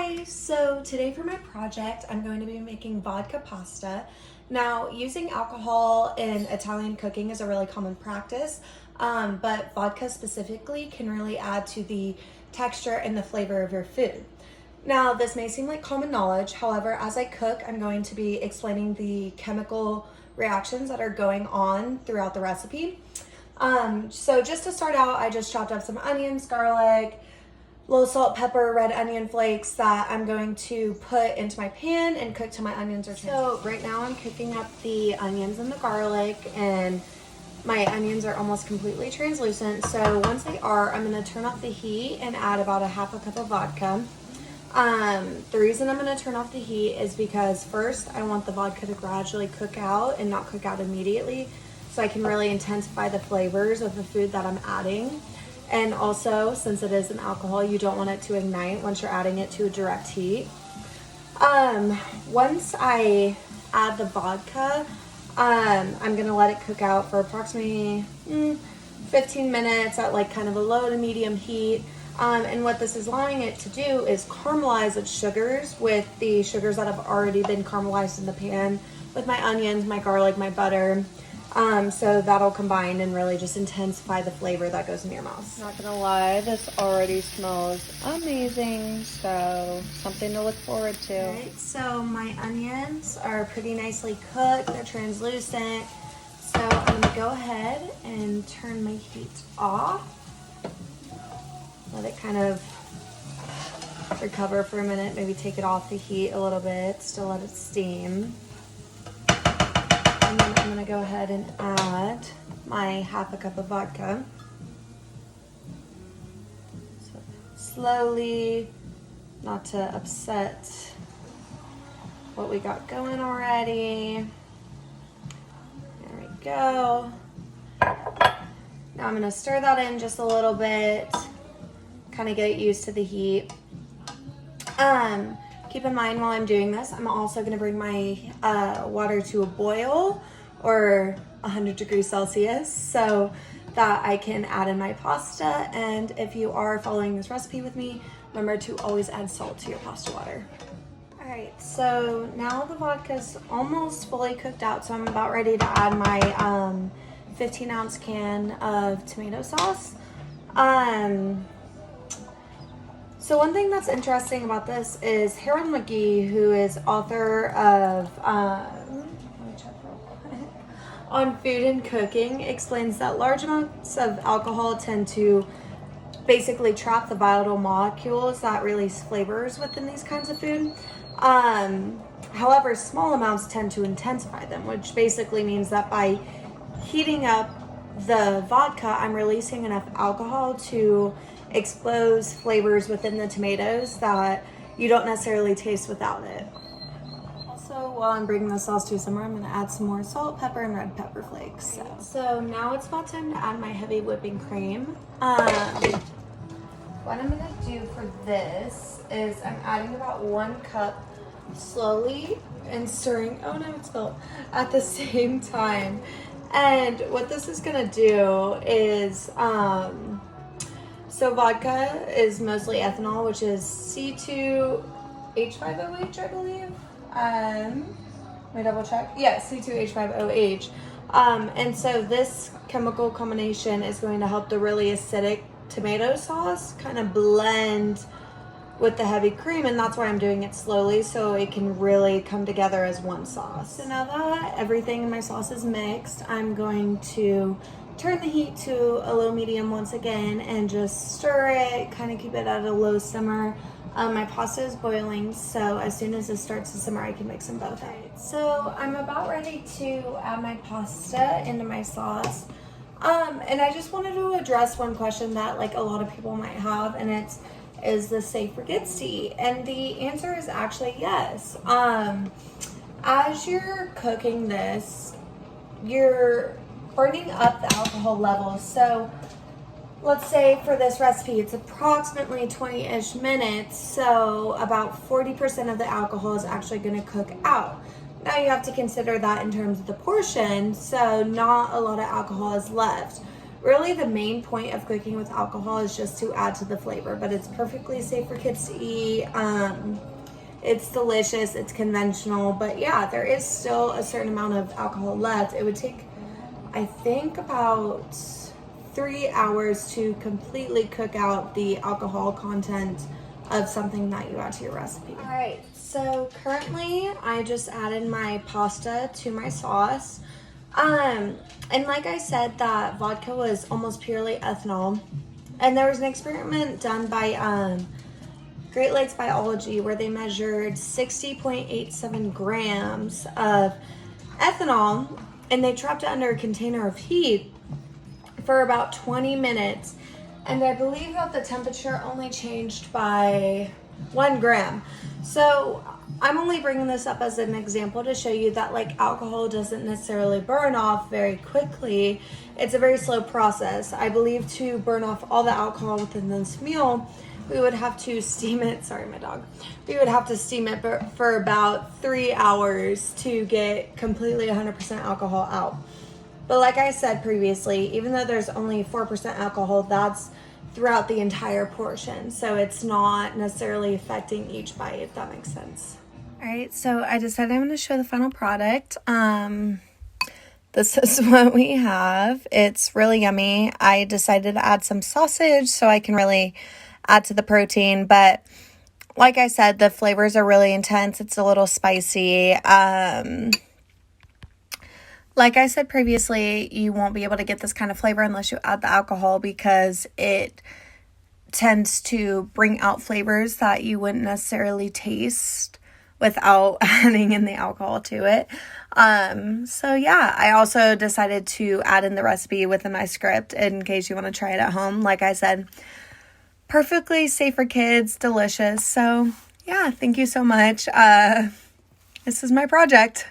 Hi, so today for my project, I'm going to be making vodka pasta. Now, using alcohol in Italian cooking is a really common practice, but vodka specifically can really add to the texture and the flavor of your food. Now, this may seem like common knowledge, however, as I cook, I'm going to be explaining the chemical reactions that are going on throughout the recipe. So just to start out, I just chopped up some onions, garlic, little salt, pepper, red onion flakes that I'm going to put into my pan and cook till my onions are tender. So right now I'm cooking up the onions and the garlic, and my onions are almost completely translucent. So once they are, I'm gonna turn off the heat and add about a half a cup of vodka. The reason I'm gonna turn off the heat is because first I want the vodka to gradually cook out and not cook out immediately, so I can really intensify the flavors of the food that I'm adding. And also, since it is an alcohol, you don't want it to ignite once you're adding it to a direct heat. Once I add the vodka, I'm gonna let it cook out for approximately 15 minutes at like kind of a low to medium heat. And what this is allowing it to do is caramelize its sugars with the sugars that have already been caramelized in the pan with my onions, my garlic, my butter. So that'll combine and really just intensify the flavor that goes in your mouth. Not gonna lie, this already smells amazing, so something to look forward to. Alright, so my onions are pretty nicely cooked, they're translucent. So I'm gonna go ahead and turn my heat off. Let it kind of recover for a minute, maybe take it off the heat a little bit, still let it steam. And then I'm gonna go ahead and add my half a cup of vodka. So slowly, not to upset what we got going already. There we go. Now I'm gonna stir that in just a little bit, kind of get it used to the heat. Keep in mind while I'm doing this, I'm also gonna bring my water to a boil or 100 degrees Celsius so that I can add in my pasta. And if you are following this recipe with me, remember to always add salt to your pasta water. All right, so now the vodka's almost fully cooked out, so I'm about ready to add my 15-ounce can of tomato sauce. So one thing that's interesting about this is Harold McGee, who is author of on food and cooking, explains that large amounts of alcohol tend to basically trap the volatile molecules that release flavors within these kinds of food. However, small amounts tend to intensify them, which basically means that by heating up the vodka, I'm releasing enough alcohol to expose flavors within the tomatoes that you don't necessarily taste without it. Also, while I'm bringing the sauce to a simmer, I'm going to add some more salt, pepper, and red pepper flakes. So now it's about time to add my heavy whipping cream. What I'm going to do for this is I'm adding about 1 cup slowly and stirring, oh no, it's spilled, at the same time. And what this is going to do is, so vodka is mostly ethanol, which is C2H5OH, I believe. Let me double check. Yeah, C2H5OH. And so this chemical combination is going to help the really acidic tomato sauce kind of blend with the heavy cream, and that's why I'm doing it slowly so it can really come together as one sauce. So now that everything in my sauce is mixed, I'm going to turn the heat to a low medium once again and just stir it, kind of keep it at a low simmer. My pasta is boiling, so as soon as it starts to simmer, I can mix them both out. So I'm about ready to add my pasta into my sauce. And I just wanted to address one question that like a lot of people might have, and it's, is this safe for kids to eat? And the answer is actually yes. As you're cooking this, you're burning up the alcohol levels. So let's say for this recipe, it's approximately 20-ish minutes. So about 40% of the alcohol is actually gonna cook out. Now you have to consider that in terms of the portion. So not a lot of alcohol is left. Really, the main point of cooking with alcohol is just to add to the flavor, but it's perfectly safe for kids to eat. It's delicious, it's conventional, but yeah, there is still a certain amount of alcohol left. It would take, I think, about 3 hours to completely cook out the alcohol content of something that you add to your recipe. All right, so currently I just added my pasta to my sauce. And like I said, that vodka was almost purely ethanol. And there was an experiment done by Great Lakes Biology where they measured 60.87 grams of ethanol and they trapped it under a container of heat for about 20 minutes. And I believe that the temperature only changed by 1 gram. So I'm only bringing this up as an example to show you that like alcohol doesn't necessarily burn off very quickly. It's a very slow process. I believe to burn off all the alcohol within this meal, we would have to steam it. Sorry, my dog. We would have to steam it for about 3 hours to get completely 100% alcohol out. But like I said previously, even though there's only 4% alcohol, that's throughout the entire portion. So it's not necessarily affecting each bite, if that makes sense. All right, so I decided I'm going to show the final product. This is what we have. It's really yummy. I decided to add some sausage so I can really add to the protein. But like I said, the flavors are really intense. It's a little spicy. Like I said previously, you won't be able to get this kind of flavor unless you add the alcohol because it tends to bring out flavors that you wouldn't necessarily taste without adding in the alcohol to it. So yeah, I also decided to add in the recipe within my script in case you want to try it at home. Like I said, perfectly safe for kids, delicious. So yeah, thank you so much. This is my project.